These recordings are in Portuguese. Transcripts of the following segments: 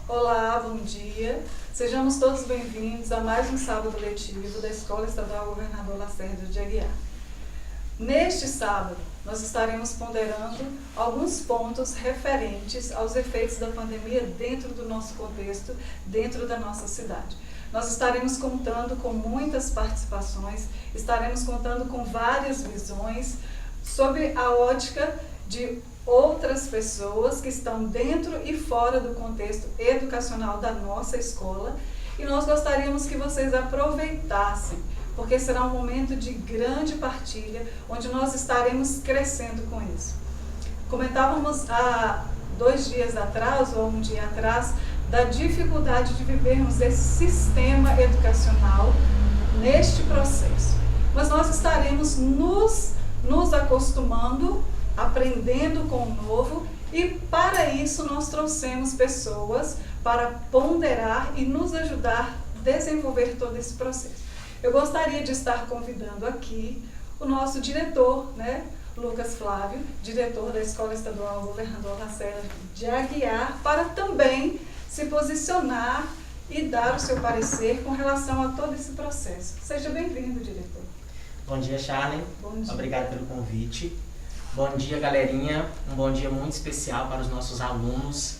Olá, bom dia. Sejamos todos bem-vindos a mais um sábado letivo da Escola Estadual Governador Lacerda de Aguiar. Neste sábado, nós estaremos ponderando alguns pontos referentes aos efeitos da pandemia dentro do nosso contexto, dentro da nossa cidade. Nós estaremos contando com muitas participações, estaremos contando com várias visões sob a ótica de outras pessoas que estão dentro e fora do contexto educacional da nossa escola, e nós gostaríamos que vocês aproveitassem, porque será um momento de grande partilha, onde nós estaremos crescendo com isso. Comentávamos há 2 dias atrás, ou um dia atrás, da dificuldade de vivermos esse sistema educacional neste processo. Mas nós estaremos nos acostumando, aprendendo com o novo, e para isso nós trouxemos pessoas para ponderar e nos ajudar a desenvolver todo esse processo. Eu gostaria de estar convidando aqui o nosso diretor, Lucas Flávio, diretor da Escola Estadual Governador Lacerda de Aguiar, para também se posicionar e dar o seu parecer com relação a todo esse processo. Seja bem-vindo, diretor. Bom dia, Charlene. Bom dia. Obrigado pelo convite. Bom dia, galerinha. Um bom dia muito especial para os nossos alunos.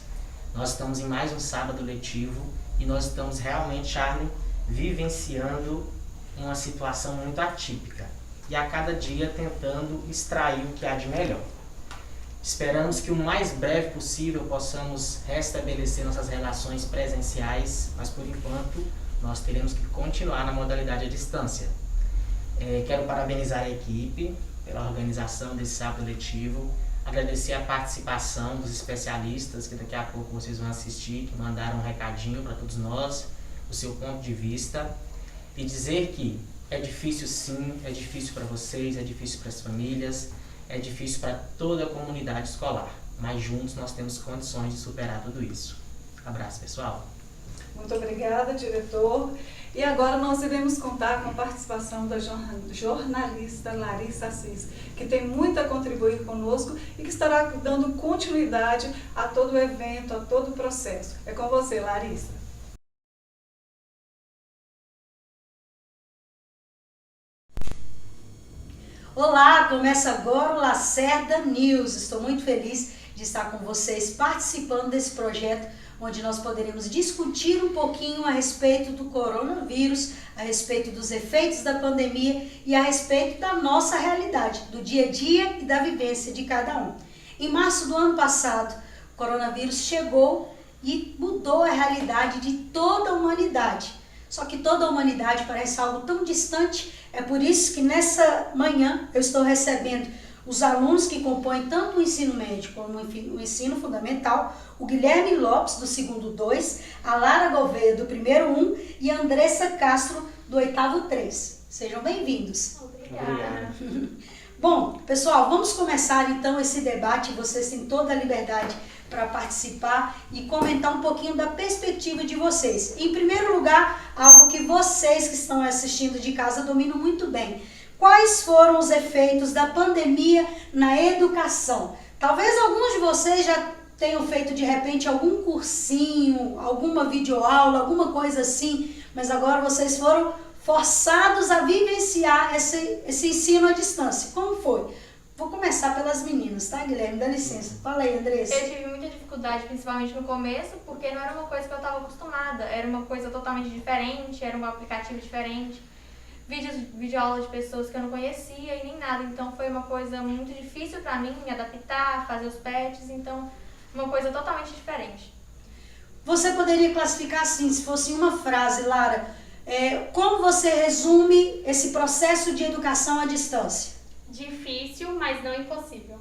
Nós estamos em mais um sábado letivo e nós estamos realmente, Charlene, vivenciando uma situação muito atípica e a cada dia tentando extrair o que há de melhor. Esperamos que o mais breve possível possamos restabelecer nossas relações presenciais, mas por enquanto nós teremos que continuar na modalidade à distância. Quero parabenizar a equipe pela organização desse sábado letivo, agradecer a participação dos especialistas que daqui a pouco vocês vão assistir, que mandaram um recadinho para todos nós, o seu ponto de vista, e dizer que é difícil sim, é difícil para vocês, é difícil para as famílias, é difícil para toda a comunidade escolar, mas juntos nós temos condições de superar tudo isso. Abraço, pessoal. Muito obrigada, diretor. E agora nós iremos contar com a participação da jornalista Larissa Assis, que tem muito a contribuir conosco e que estará dando continuidade a todo o evento, a todo o processo. É com você, Larissa. Olá, começa agora o Lacerda News. Estou muito feliz de estar com vocês participando desse projeto, onde nós poderemos discutir um pouquinho a respeito do coronavírus, a respeito dos efeitos da pandemia e a respeito da nossa realidade, do dia a dia e da vivência de cada um. Em março do ano passado, o coronavírus chegou e mudou a realidade de toda a humanidade. Só que toda a humanidade parece algo tão distante, é por isso que nessa manhã eu estou recebendo os alunos que compõem tanto o ensino médio como o ensino fundamental, o Guilherme Lopes, do segundo 2, a Lara Gouveia, do primeiro 1 e a Andressa Castro, do oitavo 3. Sejam bem-vindos. Obrigada. Bom, pessoal, vamos começar então esse debate. Vocês têm toda a liberdade para participar e comentar um pouquinho da perspectiva de vocês. Em primeiro lugar, algo que vocês que estão assistindo de casa dominam muito bem. Quais foram os efeitos da pandemia na educação? Talvez alguns de vocês já tenham feito de repente algum cursinho, alguma videoaula, alguma coisa assim, mas agora vocês foram forçados a vivenciar esse ensino à distância. Como foi? Vou começar pelas meninas, tá, Guilherme? Dá licença. Fala aí, Andressa. Eu tive muita dificuldade, principalmente no começo, porque não era uma coisa que eu estava acostumada. Era uma coisa totalmente diferente, era um aplicativo diferente. Videoaula de pessoas que eu não conhecia e nem nada. Então foi uma coisa muito difícil para mim me adaptar, fazer os patches. Então, uma coisa totalmente diferente. Você poderia classificar assim, se fosse uma frase, Lara, como você resume esse processo de educação à distância? Difícil, mas não impossível.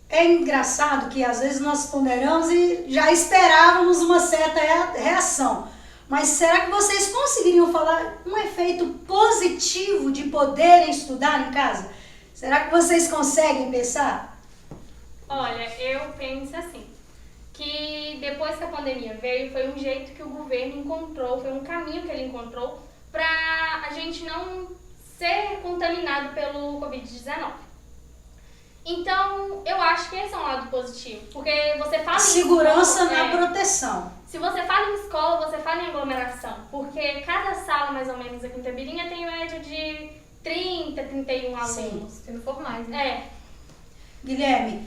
É engraçado que às vezes nós ponderamos e já esperávamos uma certa reação. Mas será que vocês conseguiriam falar um efeito positivo de poderem estudar em casa? Será que vocês conseguem pensar? Olha, eu penso assim, que depois que a pandemia veio, foi um jeito que o governo encontrou, foi um caminho que ele encontrou para a gente não ser contaminado pelo Covid-19. Então, eu acho que esse é um lado positivo, porque você fala Segurança em escola, na proteção. Se você fala em escola, você fala em aglomeração, porque cada sala, mais ou menos, aqui em Itabirinha tem média de 30, 31 alunos. Se não for mais, né? É. Guilherme,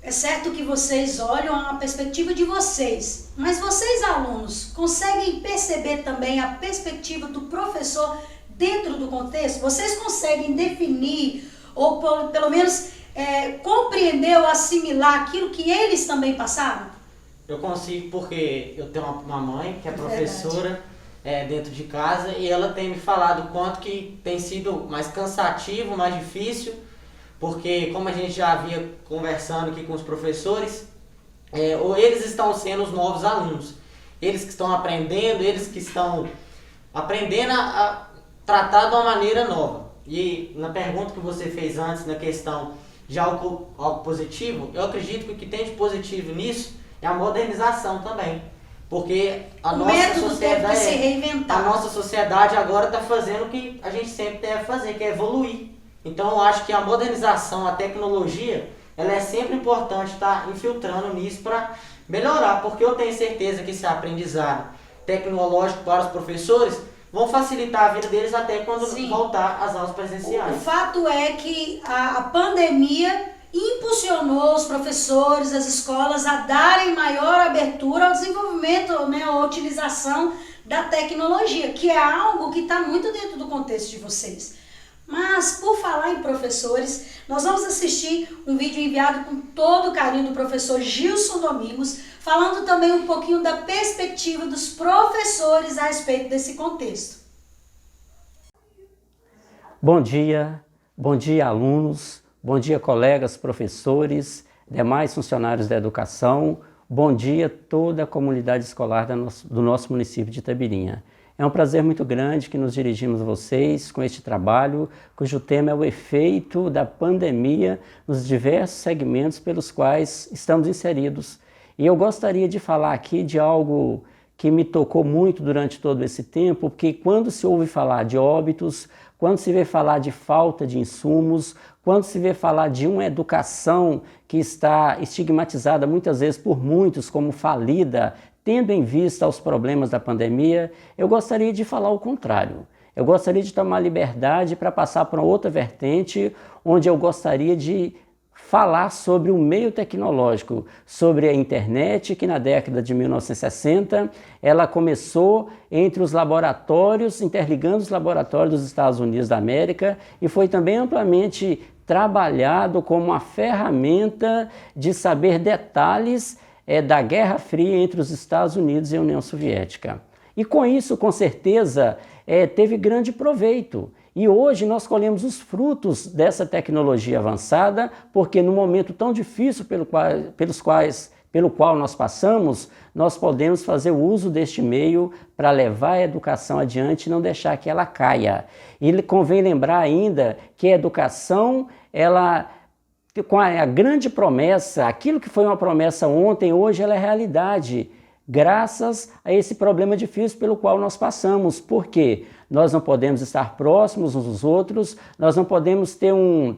é certo que vocês olham a perspectiva de vocês, mas vocês, alunos, conseguem perceber também a perspectiva do professor dentro do contexto? Vocês conseguem definir, ou pelo menos compreender ou assimilar aquilo que eles também passaram? Eu consigo porque eu tenho uma mãe que é professora dentro de casa e ela tem me falado o quanto que tem sido mais cansativo, mais difícil, porque como a gente já havia conversando aqui com os professores, ou eles estão sendo os novos alunos, eles que estão aprendendo, eles que estão aprendendo a tratar de uma maneira nova. E na pergunta que você fez antes, na questão de algo positivo, eu acredito que o que tem de positivo nisso é a modernização também. Porque a nossa sociedade agora está fazendo o que a gente sempre deve fazer, que é evoluir. Então eu acho que a modernização, a tecnologia, ela é sempre importante estar infiltrando nisso para melhorar, porque eu tenho certeza que esse aprendizado tecnológico para os professores vão facilitar a vida deles até quando voltar às aulas presenciais. O fato é que a pandemia impulsionou os professores, as escolas a darem maior abertura ao desenvolvimento, né, à utilização da tecnologia, que é algo que está muito dentro do contexto de vocês. Mas, por falar em professores, nós vamos assistir um vídeo enviado com todo o carinho do professor Gilson Domingos, falando também um pouquinho da perspectiva dos professores a respeito desse contexto. Bom dia alunos, bom dia colegas, professores, demais funcionários da educação, bom dia toda a comunidade escolar do nosso município de Itabirinha. É um prazer muito grande que nos dirigimos a vocês com este trabalho, cujo tema é o efeito da pandemia nos diversos segmentos pelos quais estamos inseridos. E eu gostaria de falar aqui de algo que me tocou muito durante todo esse tempo, porque quando se ouve falar de óbitos, quando se vê falar de falta de insumos, quando se vê falar de uma educação que está estigmatizada muitas vezes por muitos como falida, tendo em vista os problemas da pandemia, eu gostaria de falar o contrário. Eu gostaria de tomar liberdade para passar para outra vertente, onde eu gostaria de falar sobre o meio tecnológico, sobre a internet, que na década de 1960 ela começou entre os laboratórios, interligando os laboratórios dos Estados Unidos da América, e foi também amplamente trabalhado como uma ferramenta de saber detalhes da Guerra Fria entre os Estados Unidos e a União Soviética. E com isso, com certeza, teve grande proveito. E hoje nós colhemos os frutos dessa tecnologia avançada, porque no momento tão difícil pelo qual nós passamos, nós podemos fazer o uso deste meio para levar a educação adiante e não deixar que ela caia. E convém lembrar ainda que a educação, ela, com a grande promessa, aquilo que foi uma promessa ontem, hoje ela é realidade, graças a esse problema difícil pelo qual nós passamos. Por quê? Nós não podemos estar próximos uns dos outros, nós não podemos ter um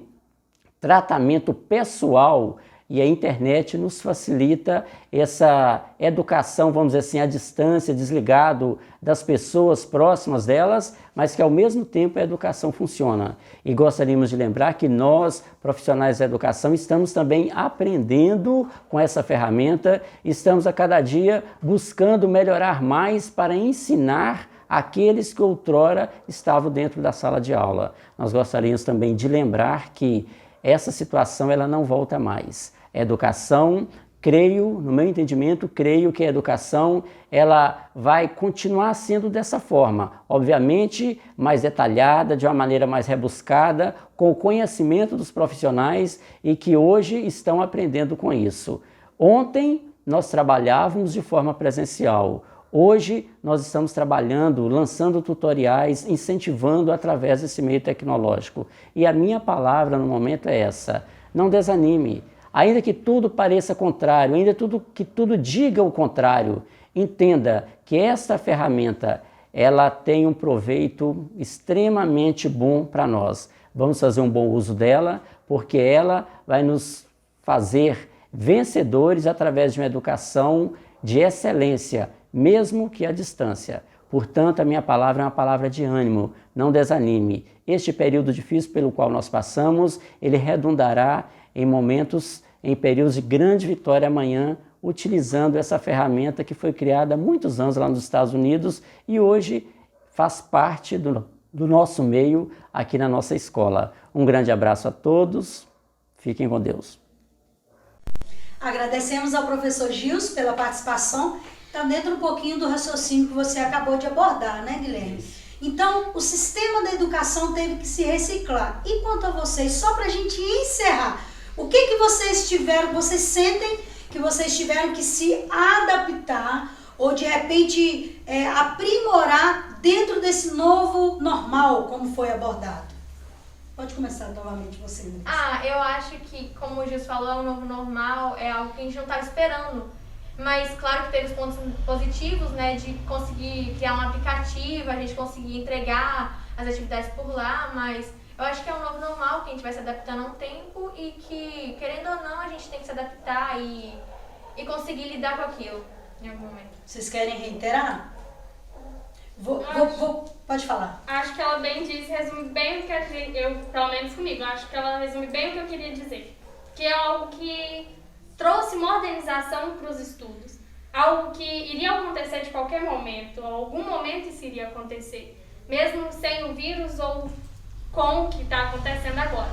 tratamento pessoal, e a internet nos facilita essa educação, vamos dizer assim, à distância, desligado das pessoas próximas delas, mas que ao mesmo tempo a educação funciona. E gostaríamos de lembrar que nós, profissionais da educação, estamos também aprendendo com essa ferramenta, estamos a cada dia buscando melhorar mais para ensinar aqueles que outrora estavam dentro da sala de aula. Nós gostaríamos também de lembrar que essa situação ela não volta mais. A educação, no meu entendimento, creio que a educação ela vai continuar sendo dessa forma, obviamente mais detalhada, de uma maneira mais rebuscada, com o conhecimento dos profissionais e que hoje estão aprendendo com isso. Ontem nós trabalhávamos de forma presencial. Hoje nós estamos trabalhando, lançando tutoriais, incentivando através desse meio tecnológico. E a minha palavra no momento é essa: não desanime. Ainda que tudo pareça contrário, ainda que tudo diga o contrário, entenda que esta ferramenta ela tem um proveito extremamente bom para nós. Vamos fazer um bom uso dela, porque ela vai nos fazer vencedores através de uma educação de excelência, mesmo que à distância. Portanto, a minha palavra é uma palavra de ânimo, não desanime. Este período difícil pelo qual nós passamos, ele redundará em momentos, em períodos de grande vitória amanhã, utilizando essa ferramenta que foi criada há muitos anos lá nos Estados Unidos e hoje faz parte do nosso meio aqui na nossa escola. Um grande abraço a todos, fiquem com Deus. Agradecemos ao professor Gilson pela participação. Está dentro um pouquinho do raciocínio que você acabou de abordar, né, Guilherme? Então, o sistema da educação teve que se reciclar. E quanto a vocês, só para a gente encerrar, o que vocês sentem que vocês tiveram que se adaptar ou de repente aprimorar dentro desse novo normal, como foi abordado? Pode começar novamente você, Luiz. Eu acho que, como o Gilson falou, o novo normal é algo que a gente não estava esperando. Mas claro que teve os pontos positivos, né, de conseguir criar um aplicativo, a gente conseguir entregar as atividades por lá, mas eu acho que é um novo normal, que a gente vai se adaptando ao tempo e que, querendo ou não, a gente tem que se adaptar e conseguir lidar com aquilo em algum momento. Vocês querem reiterar? Pode falar. Acho que ela bem disse, resume bem o que eu, pelo menos comigo, acho que ela resume bem o que eu queria dizer. Que é algo que trouxe modernização para os estudos. Algo que iria acontecer de qualquer momento, algum momento isso iria acontecer. Mesmo sem o vírus ou com o que está acontecendo agora.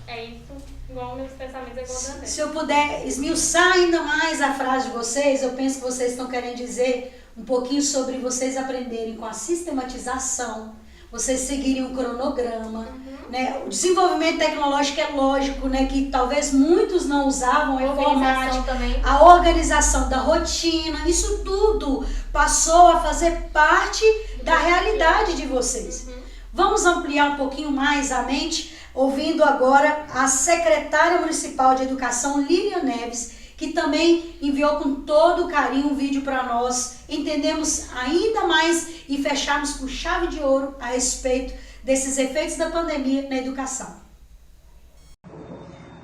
É isso, igual meus pensamentos é igual a André. Se eu puder esmiuçar ainda mais a frase de vocês, eu penso que vocês estão querendo dizer um pouquinho sobre vocês aprenderem com a sistematização, vocês seguirem um cronograma, né? O desenvolvimento tecnológico é lógico, né? Que talvez muitos não usavam, a informática, também. A organização da rotina, isso tudo passou a fazer parte da realidade de vocês. Vamos ampliar um pouquinho mais a mente, ouvindo agora a secretária municipal de Educação, Lilian Neves, que também enviou com todo carinho um vídeo para nós. Entendemos ainda mais e fecharmos com chave de ouro a respeito desses efeitos da pandemia na educação.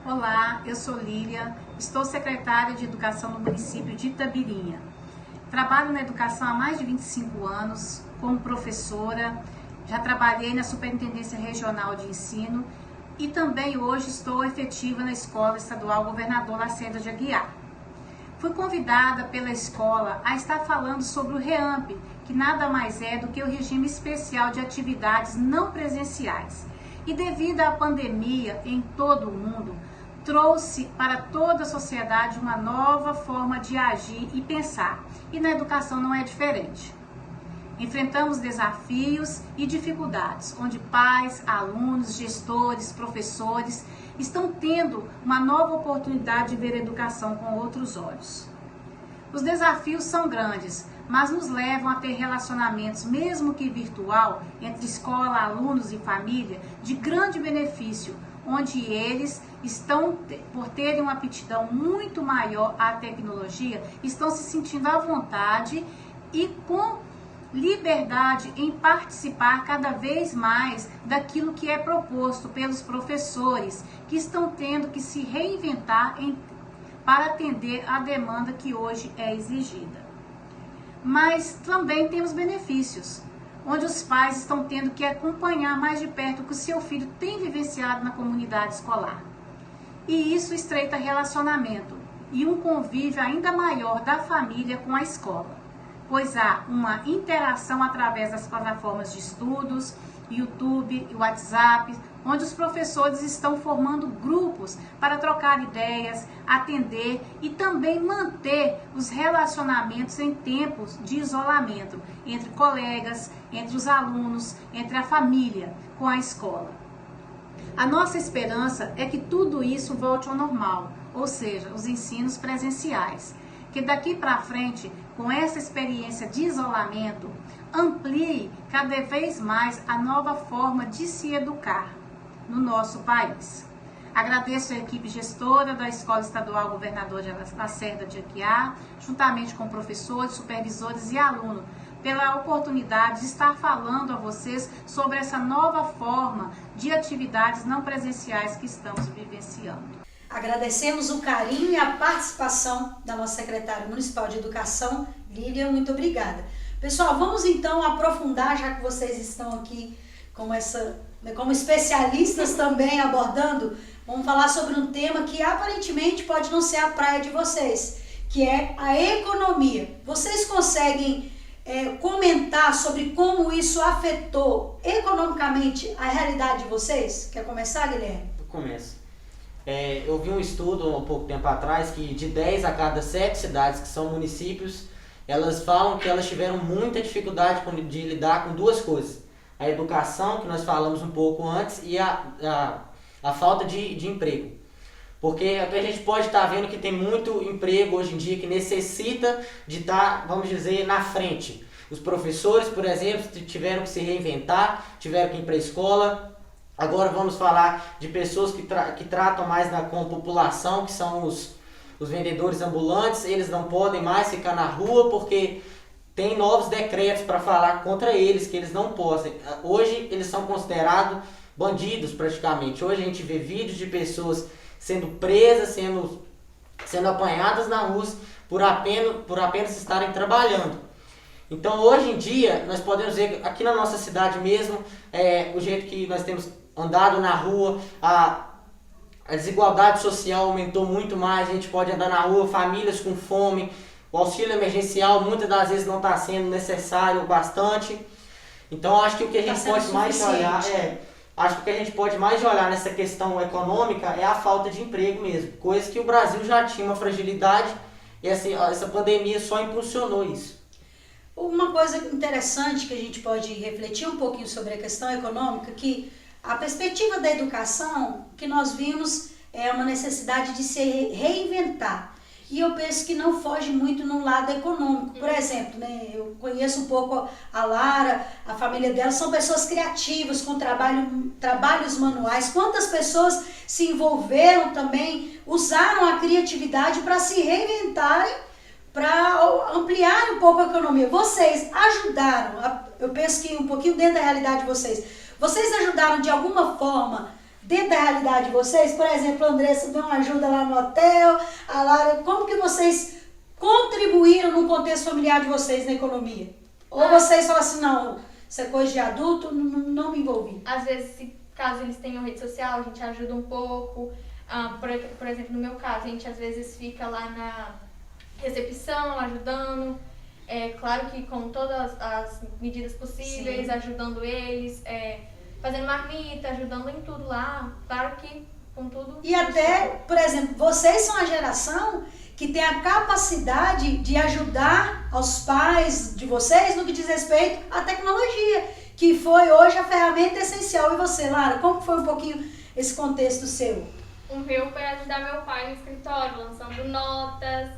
Olá, eu sou Lilian, estou secretária de Educação no município de Itabirinha. Trabalho na educação há mais de 25 anos, como professora, já trabalhei na Superintendência Regional de Ensino e também hoje estou efetiva na Escola Estadual Governador Lacerda de Aguiar. Fui convidada pela escola a estar falando sobre o REAMP, que nada mais é do que o regime especial de atividades não presenciais. E devido à pandemia em todo o mundo, trouxe para toda a sociedade uma nova forma de agir e pensar. E na educação não é diferente. Enfrentamos desafios e dificuldades, onde pais, alunos, gestores, professores estão tendo uma nova oportunidade de ver a educação com outros olhos. Os desafios são grandes, mas nos levam a ter relacionamentos, mesmo que virtual, entre escola, alunos e família, de grande benefício, onde eles estão, por terem uma aptidão muito maior à tecnologia, estão se sentindo à vontade e com liberdade em participar cada vez mais daquilo que é proposto pelos professores, que estão tendo que se reinventar para atender a demanda que hoje é exigida. Mas também temos benefícios, onde os pais estão tendo que acompanhar mais de perto o que o seu filho tem vivenciado na comunidade escolar. E isso estreita relacionamento e um convívio ainda maior da família com a escola, pois há uma interação através das plataformas de estudos, YouTube e WhatsApp, onde os professores estão formando grupos para trocar ideias, atender e também manter os relacionamentos em tempos de isolamento entre colegas, entre os alunos, entre a família com a escola. A nossa esperança é que tudo isso volte ao normal, ou seja, os ensinos presenciais, que daqui para frente, com essa experiência de isolamento, amplie cada vez mais a nova forma de se educar no nosso país. Agradeço a equipe gestora da Escola Estadual Governador Lacerda de Aguiar, juntamente com professores, supervisores e alunos, pela oportunidade de estar falando a vocês sobre essa nova forma de atividades não presenciais que estamos vivenciando. Agradecemos o carinho e a participação da nossa secretária municipal de educação, Lília, muito obrigada. Pessoal, vamos então aprofundar, já que vocês estão aqui como especialistas também abordando, vamos falar sobre um tema que aparentemente pode não ser a praia de vocês, que é a economia. Vocês conseguem comentar sobre como isso afetou economicamente a realidade de vocês? Quer começar, Guilherme? Eu começo. Eu vi um estudo um pouco tempo atrás que de 10 a cada 7 cidades que são municípios, elas falam que elas tiveram muita dificuldade de lidar com duas coisas. A educação, que nós falamos um pouco antes, e a falta de emprego. Porque a gente pode estar vendo que tem muito emprego hoje em dia que necessita de estar, vamos dizer, na frente. Os professores, por exemplo, tiveram que se reinventar, tiveram que ir para a escola. Agora vamos falar de pessoas que tratam mais com a população, que são os vendedores ambulantes. Eles não podem mais ficar na rua porque tem novos decretos para falar contra eles, que eles não podem. Hoje eles são considerados bandidos praticamente. Hoje a gente vê vídeos de pessoas sendo presas, sendo apanhadas na rua por apenas estarem trabalhando. Então hoje em dia nós podemos ver aqui na nossa cidade mesmo, o jeito que nós temos andado na rua, a desigualdade social aumentou muito mais. A gente pode andar na rua, famílias com fome, o auxílio emergencial muitas das vezes não está sendo necessário bastante. Então acho que o que a gente pode mais olhar acho que o que a gente pode mais olhar nessa questão econômica é a falta de emprego mesmo, coisa que o Brasil já tinha uma fragilidade e essa pandemia só impulsionou isso. Uma coisa interessante que a gente pode refletir um pouquinho sobre a questão econômica, que a perspectiva da educação que nós vimos é uma necessidade de se reinventar. E eu penso que não foge muito no lado econômico. Por exemplo, eu conheço um pouco a Lara, a família dela, são pessoas criativas, com trabalhos manuais. Quantas pessoas se envolveram também, usaram a criatividade para se reinventarem, para ampliar um pouco a economia. Vocês ajudaram, eu penso que um pouquinho dentro da realidade de vocês ajudaram de alguma forma dentro da realidade de vocês? Por exemplo, a Andressa deu uma ajuda lá no hotel, a Lara, como que vocês contribuíram no contexto familiar de vocês na economia? Ou vocês falam assim, não, isso é coisa de adulto, não me envolvi? Às vezes, caso eles tenham rede social, a gente ajuda um pouco. Por exemplo, no meu caso, a gente às vezes fica lá na recepção, ajudando. Claro que com todas as medidas possíveis, sim, ajudando eles, fazendo marmita, ajudando em tudo lá, claro que com tudo. E até, por exemplo, vocês são a geração que tem a capacidade de ajudar aos pais de vocês no que diz respeito à tecnologia, que foi hoje a ferramenta essencial. E você, Lara, como foi um pouquinho esse contexto seu? O meu foi ajudar meu pai no escritório, lançando notas,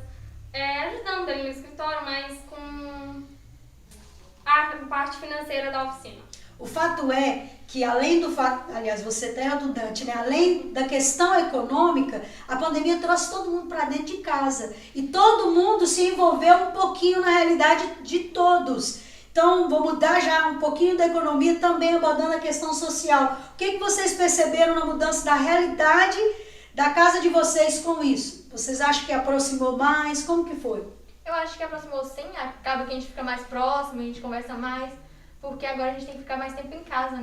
ajudando ele no escritório, mas com a parte financeira da oficina. O fato é que além do fato, aliás, você está redundante, além da questão econômica, a pandemia trouxe todo mundo para dentro de casa e todo mundo se envolveu um pouquinho na realidade de todos. Então, vou mudar já um pouquinho da economia, também abordando a questão social. O que vocês perceberam na mudança da realidade da casa de vocês com isso? Vocês acham que aproximou mais? Como que foi? Eu acho que aproximou sim, acaba que a gente fica mais próximo, a gente conversa mais. Porque agora a gente tem que ficar mais tempo em casa,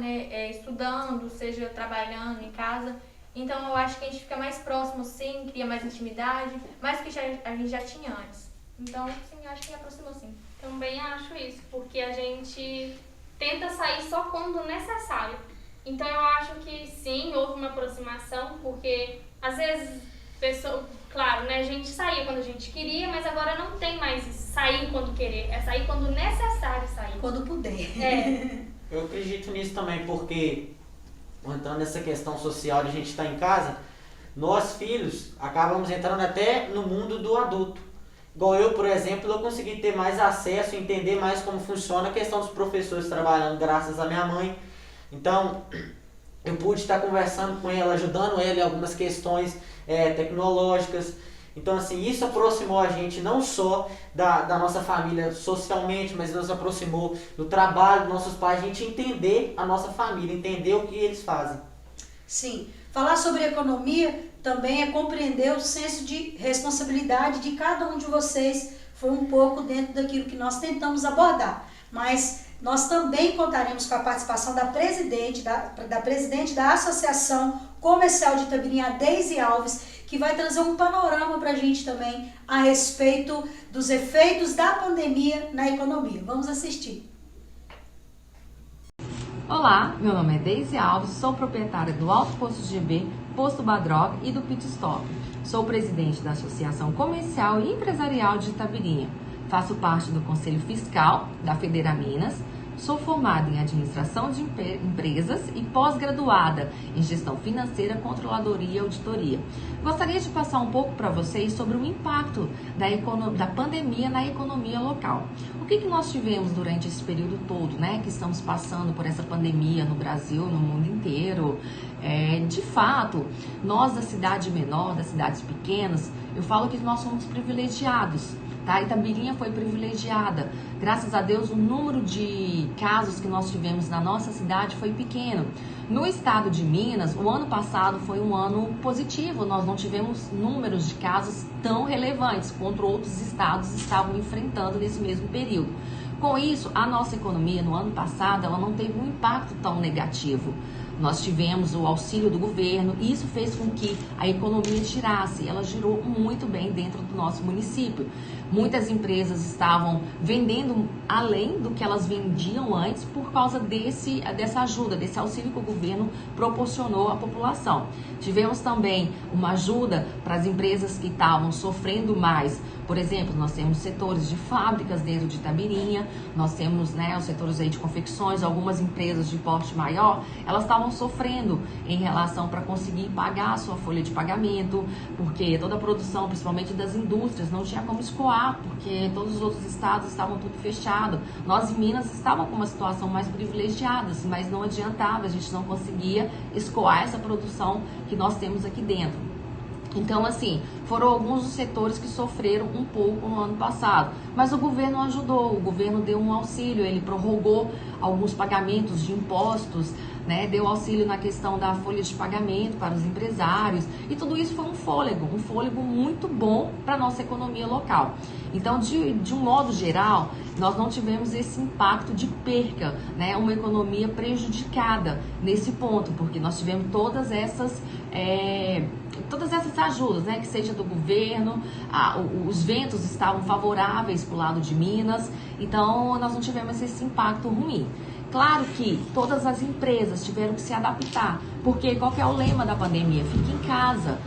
estudando, seja trabalhando em casa. Então eu acho que a gente fica mais próximo, sim, cria mais intimidade, mais do que a gente já tinha antes. Então, sim, eu acho que aproximou, sim. Também acho isso, porque a gente tenta sair só quando necessário. Então eu acho que sim, houve uma aproximação, porque às vezes, claro, a gente saía quando a gente queria, mas agora não tem mais sair quando querer, é sair quando necessário sair. Quando puder. Eu acredito nisso também, porque entrando nessa questão social de a gente estar em casa, nós filhos acabamos entrando até no mundo do adulto. Igual eu, por exemplo, eu consegui ter mais acesso, entender mais como funciona a questão dos professores trabalhando graças à minha mãe. Então, eu pude estar conversando com ela, ajudando ela em algumas questões tecnológicas. Então, assim, isso aproximou a gente não só da nossa família socialmente, mas nos aproximou do trabalho dos nossos pais, a gente entender a nossa família, entender o que eles fazem. Sim, falar sobre economia também é compreender o senso de responsabilidade de cada um de vocês. Foi um pouco dentro daquilo que nós tentamos abordar, mas nós também contaremos com a participação da presidente da Associação Comercial de Itabirinha, Deise Alves, que vai trazer um panorama para a gente também a respeito dos efeitos da pandemia na economia. Vamos assistir. Olá, meu nome é Deise Alves, sou proprietária do Alto Posto GB, Posto Badrog e do Pit Stop. Sou presidente da Associação Comercial e Empresarial de Itabirinha. Faço parte do Conselho Fiscal da Federa Minas. Sou formada em Administração de Empresas e pós-graduada em Gestão Financeira, Controladoria e Auditoria. Gostaria de passar um pouco para vocês sobre o impacto da pandemia na economia local. O que nós tivemos durante esse período todo, que estamos passando por essa pandemia no Brasil, no mundo inteiro? De fato, nós da cidade menor, das cidades pequenas, eu falo que nós somos privilegiados. Itabirinha foi privilegiada. Graças a Deus, o número de casos que nós tivemos na nossa cidade foi pequeno. No estado de Minas, o ano passado foi um ano positivo. Nós não tivemos números de casos tão relevantes quanto outros estados estavam enfrentando nesse mesmo período. Com isso, a nossa economia no ano passado ela não teve um impacto tão negativo. Nós tivemos o auxílio do governo e isso fez com que a economia girasse. Ela girou muito bem dentro do nosso município. Muitas empresas estavam vendendo além do que elas vendiam antes por causa dessa ajuda, desse auxílio que o governo proporcionou à população. Tivemos também uma ajuda para as empresas que estavam sofrendo mais. Por exemplo, nós temos setores de fábricas dentro de Itabirinha, nós temos os setores aí de confecções, algumas empresas de porte maior, elas estavam sofrendo em relação para conseguir pagar a sua folha de pagamento, porque toda a produção, principalmente das indústrias, não tinha como escoar, porque todos os outros estados estavam tudo fechado. Nós em Minas estávamos com uma situação mais privilegiada, mas não adiantava, a gente não conseguia escoar essa produção que nós temos aqui dentro. Então, assim, foram alguns dos setores que sofreram um pouco no ano passado, mas o governo ajudou, o governo deu um auxílio, ele prorrogou alguns pagamentos de impostos, deu auxílio na questão da folha de pagamento para os empresários, e tudo isso foi um fôlego muito bom para a nossa economia local. Então, de um modo geral, nós não tivemos esse impacto de perca, uma economia prejudicada nesse ponto, porque nós tivemos todas essas ajudas, que seja do governo, os ventos estavam favoráveis para o lado de Minas, então nós não tivemos esse impacto ruim. Claro que todas as empresas tiveram que se adaptar, porque qual que é o lema da pandemia? Fique em casa,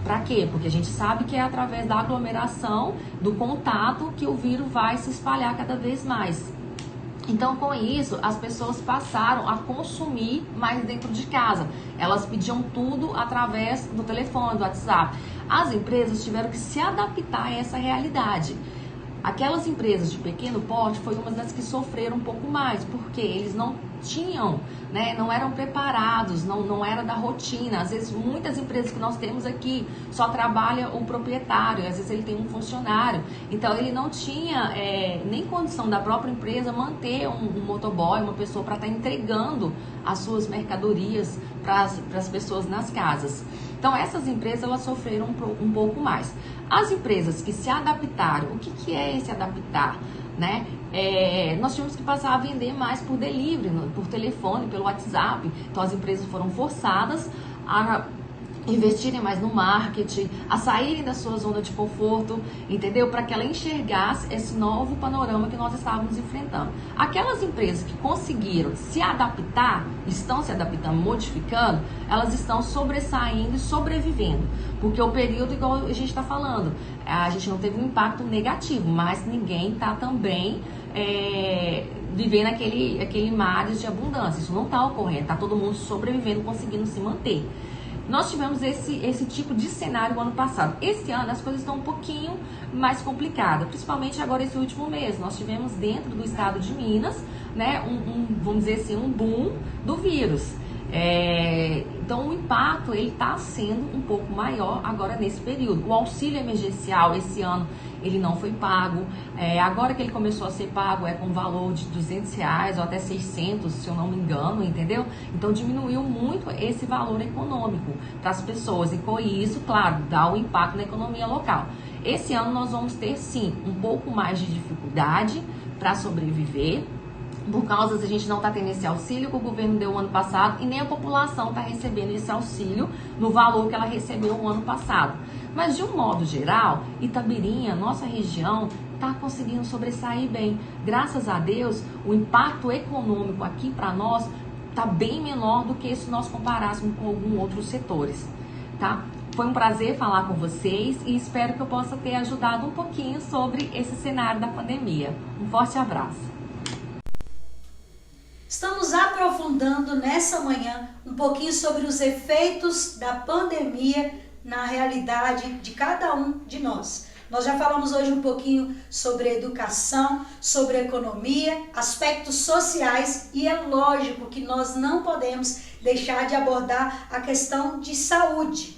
Para quê? Porque a gente sabe que é através da aglomeração, do contato, que o vírus vai se espalhar cada vez mais. Então, com isso, as pessoas passaram a consumir mais dentro de casa. Elas pediam tudo através do telefone, do WhatsApp. As empresas tiveram que se adaptar a essa realidade. Aquelas empresas de pequeno porte foi uma das que sofreram um pouco mais, porque eles não tinham, não eram preparados, não era da rotina. Às vezes, muitas empresas que nós temos aqui só trabalha o proprietário, às vezes ele tem um funcionário. Então, ele não tinha nem condição da própria empresa manter um motoboy, uma pessoa para estar entregando as suas mercadorias para as pessoas nas casas. Então, essas empresas elas sofreram um pouco mais. As empresas que se adaptaram, o que é esse adaptar? Nós tivemos que passar a vender mais por delivery, por telefone, pelo WhatsApp. Então, as empresas foram forçadas a investirem mais no marketing, a saírem da sua zona de conforto, entendeu? Para que ela enxergasse esse novo panorama que nós estávamos enfrentando. Aquelas empresas que conseguiram se adaptar, estão se adaptando, modificando, elas estão sobressaindo e sobrevivendo. Porque o período, igual a gente está falando, a gente não teve um impacto negativo, mas ninguém está também vivendo aquele mar de abundância. Isso não está ocorrendo, está todo mundo sobrevivendo, conseguindo se manter. Nós tivemos esse tipo de cenário no ano passado. Esse ano as coisas estão um pouquinho mais complicadas, principalmente agora esse último mês. Nós tivemos dentro do estado de Minas, vamos dizer assim, um boom do vírus. Então o impacto ele está sendo um pouco maior agora nesse período. O auxílio emergencial esse ano ele não foi pago. Agora que ele começou a ser pago é com valor de R$200 ou até 600, se eu não me engano, entendeu? Então diminuiu muito esse valor econômico para as pessoas e com isso, claro, dá um impacto na economia local. Esse ano nós vamos ter sim um pouco mais de dificuldade para sobreviver, por causa da gente não estar tendo esse auxílio que o governo deu o ano passado e nem a população está recebendo esse auxílio no valor que ela recebeu o ano passado. Mas de um modo geral, Itabirinha, nossa região, está conseguindo sobressair bem. Graças a Deus, o impacto econômico aqui para nós está bem menor do que se nós comparássemos com alguns outros setores, tá? Foi um prazer falar com vocês e espero que eu possa ter ajudado um pouquinho sobre esse cenário da pandemia. Um forte abraço. Estamos aprofundando nessa manhã um pouquinho sobre os efeitos da pandemia na realidade de cada um de nós. Nós já falamos hoje um pouquinho sobre educação, sobre economia, aspectos sociais e é lógico que nós não podemos deixar de abordar a questão de saúde.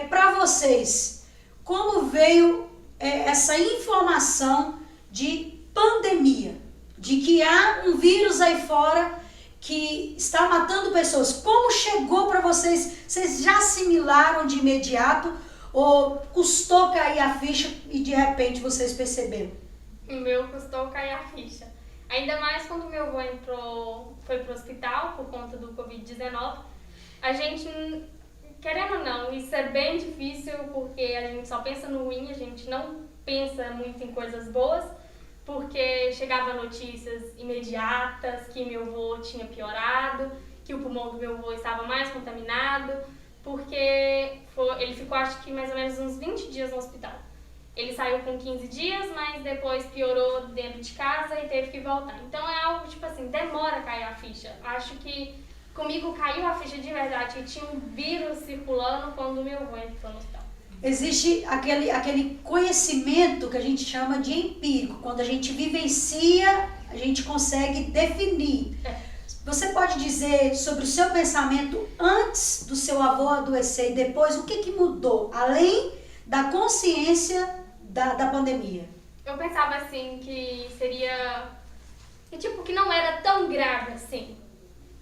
Para vocês, como veio essa informação de pandemia? De que há um vírus aí fora que está matando pessoas. Como chegou para vocês? Vocês já assimilaram de imediato ou custou cair a ficha e de repente vocês perceberam? O meu custou cair a ficha. Ainda mais quando meu avô foi pro hospital por conta do Covid-19. A gente, querendo ou não, isso é bem difícil porque a gente só pensa no ruim, a gente não pensa muito em coisas boas. Porque chegavam notícias imediatas que meu avô tinha piorado, que o pulmão do meu avô estava mais contaminado, porque ele ficou acho que mais ou menos uns 20 dias no hospital. Ele saiu com 15 dias, mas depois piorou dentro de casa e teve que voltar. Então é algo tipo assim, demora a cair a ficha. Acho que comigo caiu a ficha de verdade, que tinha um vírus circulando quando meu avô entrou no hospital. Existe aquele conhecimento que a gente chama de empírico. Quando a gente vivencia, a gente consegue definir. Você pode dizer sobre o seu pensamento antes do seu avô adoecer e depois, o que mudou, além da consciência da pandemia? Eu pensava assim que seria... que não era tão grave assim.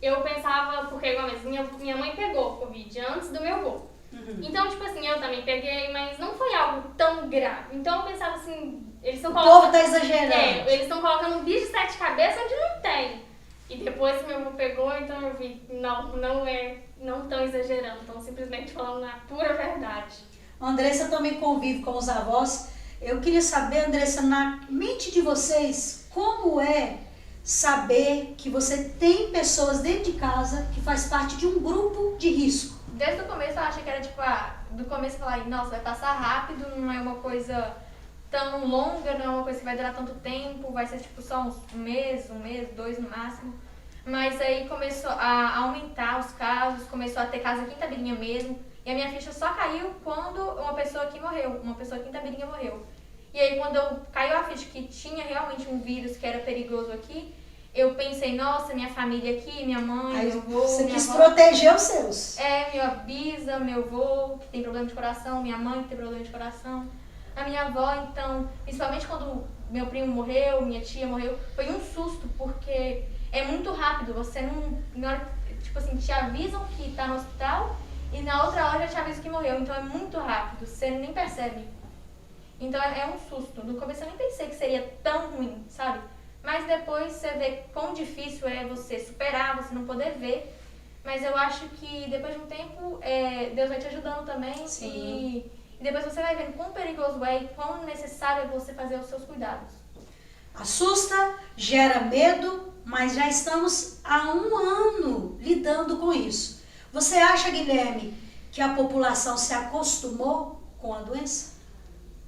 Eu pensava, porque igual mesmo, minha mãe pegou Covid antes do meu avô. Então, tipo assim, eu também peguei, mas não foi algo tão grave. Então eu pensava assim, eles estão colocando... O povo tá exagerando. Eles estão colocando um bicho de 7 cabeças onde não tem. E depois que meu avô pegou, então eu vi, não estão exagerando, estão simplesmente falando a pura verdade. A Andressa também convive com os avós. Eu queria saber, Andressa, na mente de vocês, como é saber que você tem pessoas dentro de casa que faz parte de um grupo de risco? Desde o começo eu achei que era tipo, do começo eu falei, nossa, vai passar rápido, não é uma coisa tão longa, não é uma coisa que vai durar tanto tempo, vai ser tipo só um mês, 2 no máximo. Mas aí começou a aumentar os casos, começou a ter casos aqui em Itabirinha mesmo, e a minha ficha só caiu quando uma pessoa aqui em Itabirinha morreu. E aí quando caiu a ficha que tinha realmente um vírus que era perigoso aqui, eu pensei, nossa, minha família aqui, minha mãe, aí meu avô, você minha quis avó, proteger os seus. minha bisa, meu avô, que tem problema de coração, minha mãe que tem problema de coração, a minha avó, então, principalmente quando meu primo morreu, minha tia morreu, foi um susto, porque é muito rápido, você na hora, tipo assim, te avisam que tá no hospital e na outra hora já te avisam que morreu, então é muito rápido, você nem percebe. Então é um susto, no começo eu nem pensei que seria tão ruim, sabe? Mas depois você vê quão difícil é você superar, você não poder ver. Mas eu acho que depois de um tempo, Deus vai te ajudando também. Sim. E depois você vai vendo quão perigoso é e quão necessário é você fazer os seus cuidados. Assusta, gera medo, mas já estamos há 1 ano lidando com isso. Você acha, Guilherme, que a população se acostumou com a doença?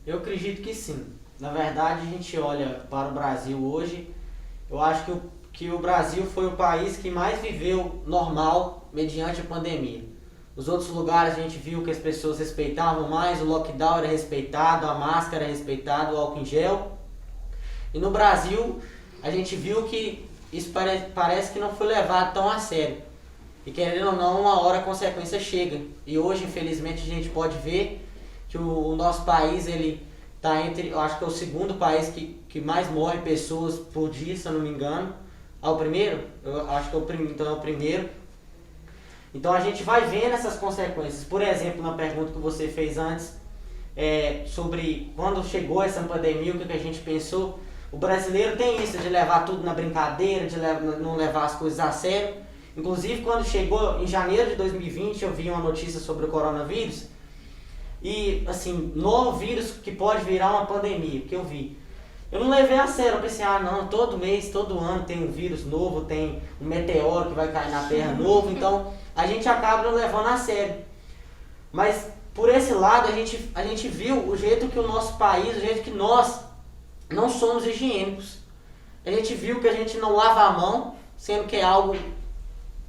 Eu acredito que sim. Na verdade, a gente olha para o Brasil hoje, eu acho que o Brasil foi o país que mais viveu normal mediante a pandemia. Nos outros lugares a gente viu que as pessoas respeitavam mais, o lockdown era respeitado, a máscara era respeitada, o álcool em gel. E no Brasil a gente viu que isso parece que não foi levado tão a sério. E querendo ou não, uma hora a consequência chega. E hoje, infelizmente, a gente pode ver que o nosso país, ele está entre, eu acho que é o segundo país que mais morre pessoas por dia, se eu não me engano. Ah, o primeiro? Eu acho que é o primeiro, então é o primeiro. Então a gente vai vendo essas consequências. Por exemplo, na pergunta que você fez antes, sobre quando chegou essa pandemia, o que a gente pensou. O brasileiro tem isso de levar tudo na brincadeira, de não levar as coisas a sério. Inclusive, quando chegou em janeiro de 2020, eu vi uma notícia sobre o coronavírus. E, assim, novo vírus que pode virar uma pandemia, que eu vi. Eu não levei a sério, eu pensei, não, todo mês, todo ano tem um vírus novo, tem um meteoro que vai cair na Terra novo, então a gente acaba não levando a sério. Mas, por esse lado, a gente viu o jeito que o nosso país, o jeito que nós não somos higiênicos. A gente viu que a gente não lava a mão, sendo que é algo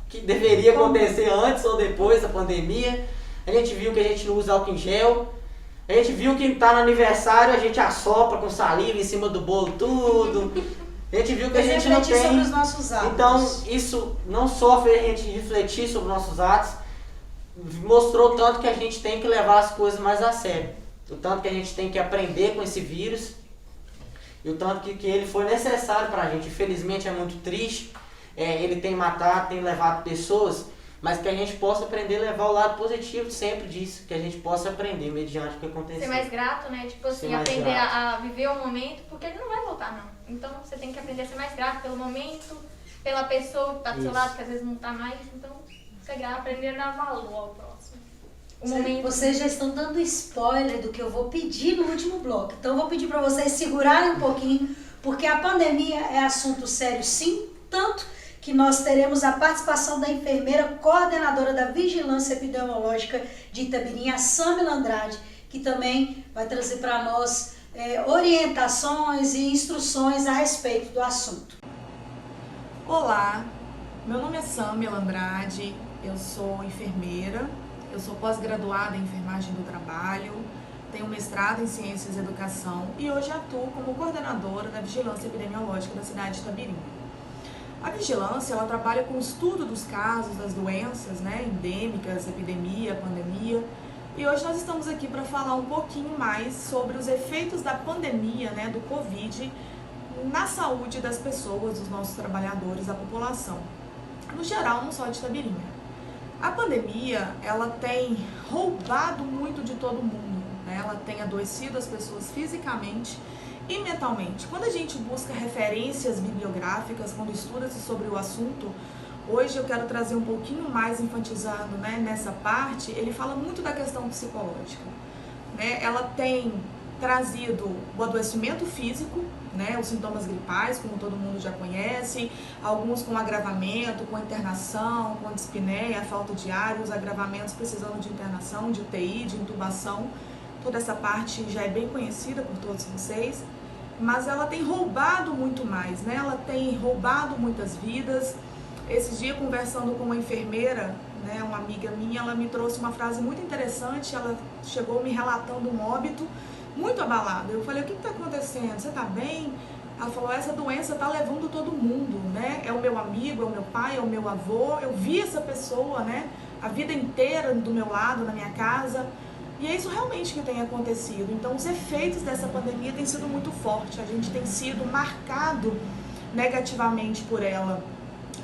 que deveria acontecer antes ou depois da pandemia. A gente viu que a gente não usa álcool em gel. A gente viu que tá no aniversário, a gente assopra com saliva em cima do bolo tudo. A gente viu que a gente não tem... sobre os nossos atos. Então, isso não só fez a gente refletir sobre nossos atos, mostrou tanto que a gente tem que levar as coisas mais a sério. O tanto que a gente tem que aprender com esse vírus. E o tanto que ele foi necessário pra gente. Infelizmente é muito triste. Ele tem matado, tem levado pessoas, mas que a gente possa aprender a levar o lado positivo sempre disso, que a gente possa aprender mediante o que aconteceu. Ser mais grato, né? Tipo assim, aprender a viver o momento, porque ele não vai voltar, não. Então você tem que aprender a ser mais grato pelo momento, pela pessoa que tá do seu lado, que às vezes não tá mais. Então, ser grato, aprender a dar valor ao próximo. Vocês já estão dando spoiler do que eu vou pedir no último bloco. Então eu vou pedir para vocês segurarem um pouquinho, porque a pandemia é assunto sério sim, tanto que nós teremos a participação da enfermeira coordenadora da Vigilância Epidemiológica de Itabirinha, a Samila Andrade, que também vai trazer para nós orientações e instruções a respeito do assunto. Olá, meu nome é Samila Andrade, eu sou enfermeira, eu sou pós-graduada em enfermagem do trabalho, tenho mestrado em ciências e educação e hoje atuo como coordenadora da Vigilância Epidemiológica da cidade de Itabirinha. A vigilância, ela trabalha com o estudo dos casos, das doenças, né, endêmicas, epidemia, pandemia. E hoje nós estamos aqui para falar um pouquinho mais sobre os efeitos da pandemia, né, do Covid, na saúde das pessoas, dos nossos trabalhadores, da população. No geral, não só de Itabirinha. A pandemia, ela tem roubado muito de todo mundo, né? Ela tem adoecido as pessoas fisicamente e mentalmente. Quando a gente busca referências bibliográficas, quando estuda-se sobre o assunto, hoje eu quero trazer um pouquinho mais enfatizando, né, nessa parte, ele fala muito da questão psicológica. Né? Ela tem trazido o adoecimento físico, né, os sintomas gripais, como todo mundo já conhece, alguns com agravamento, com internação, com dispneia, falta de ar, os agravamentos precisando de internação, de UTI, de intubação. Toda essa parte já é bem conhecida por todos vocês. Mas ela tem roubado muito mais, né? Ela tem roubado muitas vidas. Esses dias, conversando com uma enfermeira, né, uma amiga minha, ela me trouxe uma frase muito interessante. Ela chegou me relatando um óbito muito abalado. Eu falei, o que está acontecendo? Você está bem? Ela falou, essa doença está levando todo mundo, né? É o meu amigo, é o meu pai, é o meu avô. Eu vi essa pessoa, né, a vida inteira do meu lado, na minha casa. E é isso realmente que tem acontecido. Então, os efeitos dessa pandemia têm sido muito fortes. A gente tem sido marcado negativamente por ela.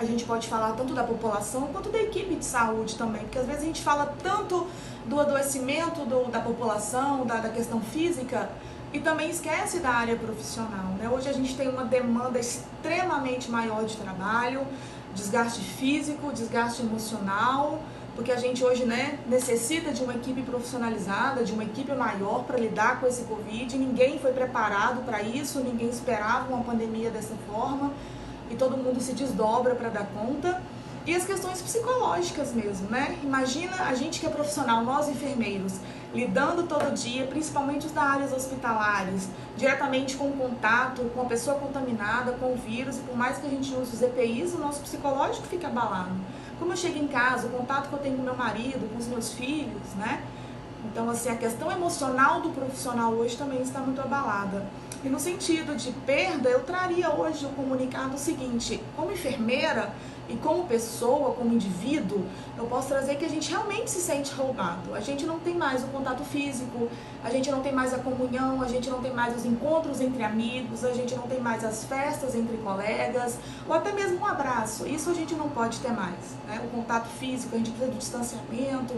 A gente pode falar tanto da população quanto da equipe de saúde também. Porque às vezes a gente fala tanto do adoecimento da população, da questão física, e também esquece da área profissional. Né? Hoje a gente tem uma demanda extremamente maior de trabalho, desgaste físico, desgaste emocional, porque a gente hoje, né, necessita de uma equipe profissionalizada, de uma equipe maior para lidar com esse Covid. Ninguém foi preparado para isso, ninguém esperava uma pandemia dessa forma e todo mundo se desdobra para dar conta. E as questões psicológicas mesmo, né? Imagina a gente que é profissional, nós enfermeiros, lidando todo dia, principalmente os da áreas hospitalares, diretamente com o contato, com a pessoa contaminada, com o vírus, e por mais que a gente use os EPIs, o nosso psicológico fica abalado. Como eu chego em casa, o contato que eu tenho com meu marido, com os meus filhos, né? Então, assim, a questão emocional do profissional hoje também está muito abalada. E no sentido de perda, eu traria hoje o comunicado seguinte: como enfermeira e como pessoa, como indivíduo, eu posso trazer que a gente realmente se sente roubado. A gente não tem mais o contato físico, a gente não tem mais a comunhão, a gente não tem mais os encontros entre amigos, a gente não tem mais as festas entre colegas, ou até mesmo um abraço. Isso a gente não pode ter mais, né? O contato físico, a gente precisa do distanciamento,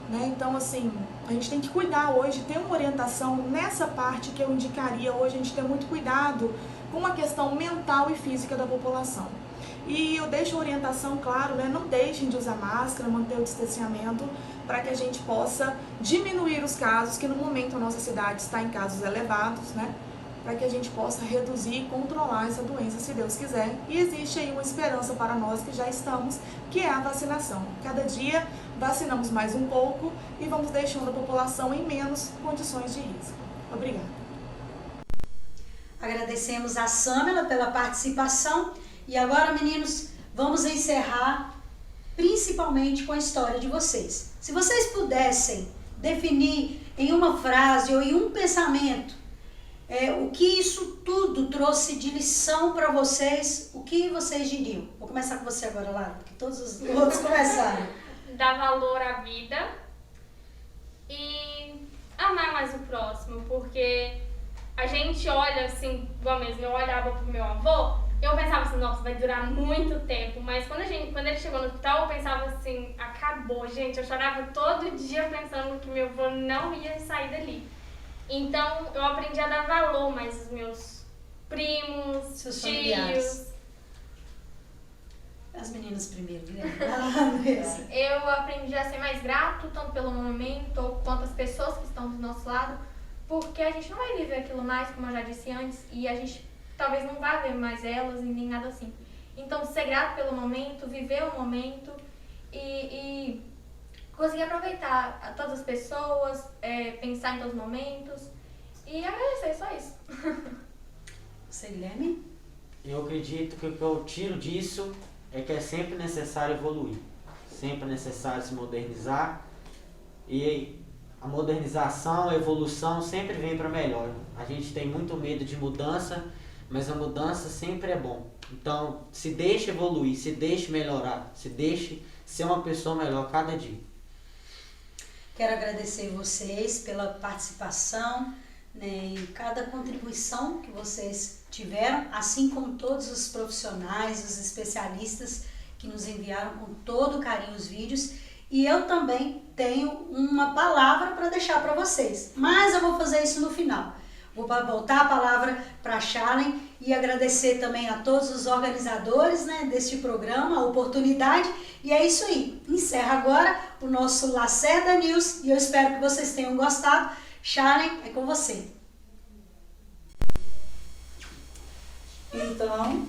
né? Então, assim, a gente tem que cuidar hoje, ter uma orientação nessa parte que eu indicaria hoje, a gente ter muito cuidado com a questão mental e física da população. E eu deixo a orientação, claro, né? Não deixem de usar máscara, manter o distanciamento, para que a gente possa diminuir os casos, que no momento a nossa cidade está em casos elevados, né? Para que a gente possa reduzir e controlar essa doença, se Deus quiser. E existe aí uma esperança para nós que já estamos, que é a vacinação. Cada dia vacinamos mais um pouco e vamos deixando a população em menos condições de risco. Obrigada. Agradecemos a Samela pela participação. E agora, meninos, vamos encerrar principalmente com a história de vocês. Se vocês pudessem definir em uma frase ou em um pensamento o que isso tudo trouxe de lição para vocês, o que vocês diriam? Vou começar com você agora, Lara, porque todos os outros começaram. Dar valor à vida e amar mais o próximo, porque a gente olha assim, igual mesmo, eu olhava pro meu avô, eu pensava assim, nossa, vai durar muito tempo, mas quando ele chegou no hospital, eu pensava assim, acabou, gente, eu chorava todo dia pensando que meu avô não ia sair dali. Então, eu aprendi a dar valor mais aos meus primos, seus tios. Familiares. As meninas primeiro, Guilherme. Eu aprendi a ser mais grato, tanto pelo momento quanto as pessoas que estão do nosso lado, porque a gente não vai viver aquilo mais, como eu já disse antes, e a gente talvez não vá ver mais elas e nem nada assim. Então, ser grato pelo momento, viver o momento e conseguir aproveitar a todas as pessoas, pensar em todos os momentos e agradecer, só isso. Você, Guilherme? Eu acredito que o que eu tiro disso é que é sempre necessário evoluir, sempre necessário se modernizar, e a modernização, a evolução sempre vem para melhor. A gente tem muito medo de mudança, mas a mudança sempre é bom. Então, se deixe evoluir, se deixe melhorar, se deixe ser uma pessoa melhor cada dia. Quero agradecer vocês pela participação, né, e cada contribuição que vocês tiveram, assim como todos os profissionais, os especialistas que nos enviaram com todo carinho os vídeos. E eu também tenho uma palavra para deixar para vocês, mas eu vou fazer isso no final. Vou voltar a palavra para a Charlen e agradecer também a todos os organizadores, né, deste programa, a oportunidade. E é isso aí. Encerra agora o nosso Lacerda News e eu espero que vocês tenham gostado. Charlen, é com você. Então,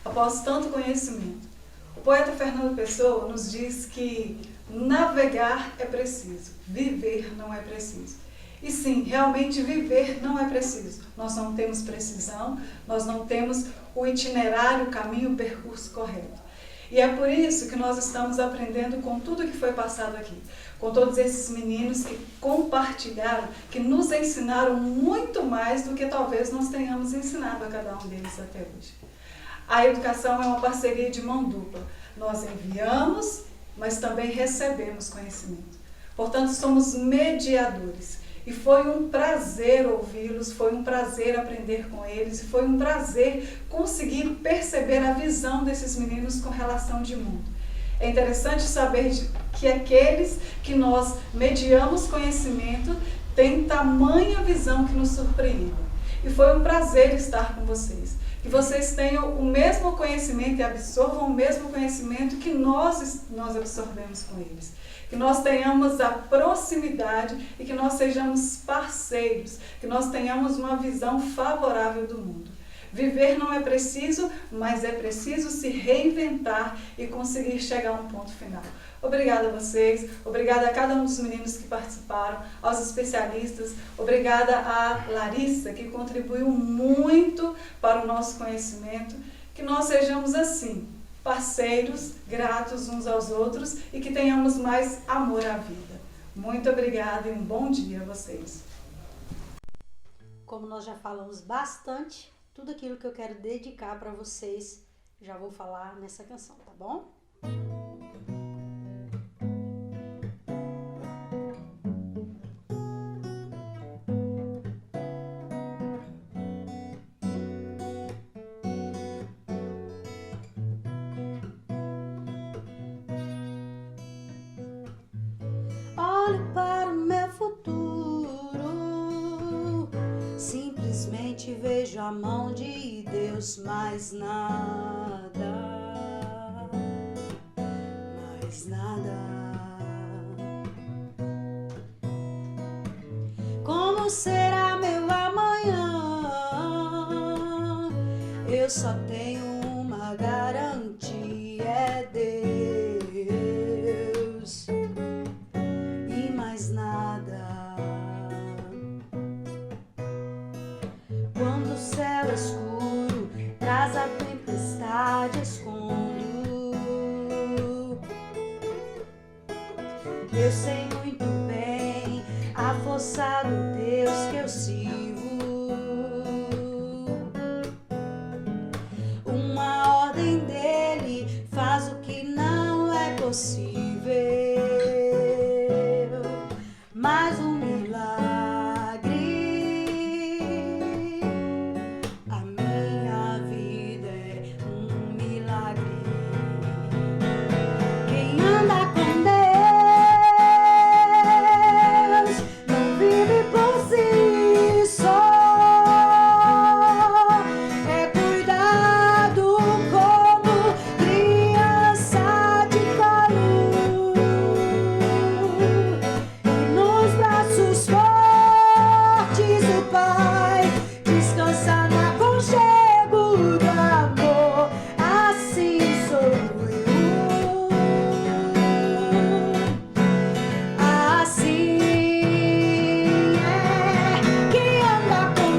após tanto conhecimento, o poeta Fernando Pessoa nos diz que navegar é preciso, viver não é preciso. E sim, realmente viver não é preciso. Nós não temos precisão, nós não temos o itinerário, o caminho, o percurso correto. E é por isso que nós estamos aprendendo com tudo que foi passado aqui, com todos esses meninos que compartilharam, que nos ensinaram muito mais do que talvez nós tenhamos ensinado a cada um deles até hoje. A educação é uma parceria de mão dupla. Nós enviamos, mas também recebemos conhecimento. Portanto, somos mediadores. E foi um prazer ouvi-los, foi um prazer aprender com eles, e foi um prazer conseguir perceber a visão desses meninos com relação de mundo. É interessante saber que aqueles que nós mediamos conhecimento têm tamanha visão que nos surpreende. E foi um prazer estar com vocês. Que vocês tenham o mesmo conhecimento e absorvam o mesmo conhecimento que nós absorvemos com eles. Que nós tenhamos a proximidade e que nós sejamos parceiros, que nós tenhamos uma visão favorável do mundo. Viver não é preciso, mas é preciso se reinventar e conseguir chegar a um ponto final. Obrigada a vocês, obrigada a cada um dos meninos que participaram, aos especialistas, obrigada a Larissa, que contribuiu muito para o nosso conhecimento, que nós sejamos assim, parceiros, gratos uns aos outros e que tenhamos mais amor à vida. Muito obrigada e um bom dia a vocês. Como nós já falamos bastante, tudo aquilo que eu quero dedicar para vocês, já vou falar nessa canção, tá bom? Olho para o meu futuro, simplesmente vejo a mão de Deus, mais nada, mais nada. Como será meu amanhã? Eu só tenho uma garantia, é Deus. Mais nada. Quando o céu escuro traz a tempestade, escondo, eu sei muito bem a força do Deus que eu sirvo. Uma ordem dele faz o que não é possível. Mais um milagre, a minha vida é um milagre. Quem anda com Deus não vive por si só, é cuidado como criança de colo. Nos braços fortes do Pai, descansa no aconchego do amor. Assim sou eu, assim é quem anda com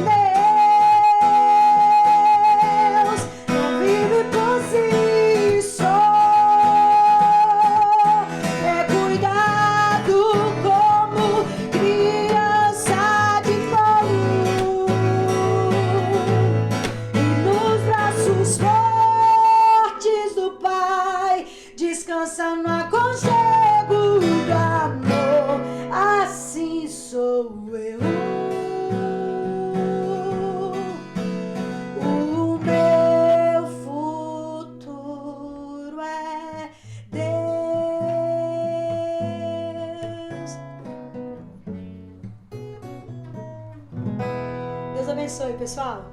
Deus, não vive por si só, é cuidado como criança de colo. E nos braços fortes do Pai, descansa no aconchego do amor. Assim sou eu. O meu futuro é Deus. Deus abençoe, pessoal.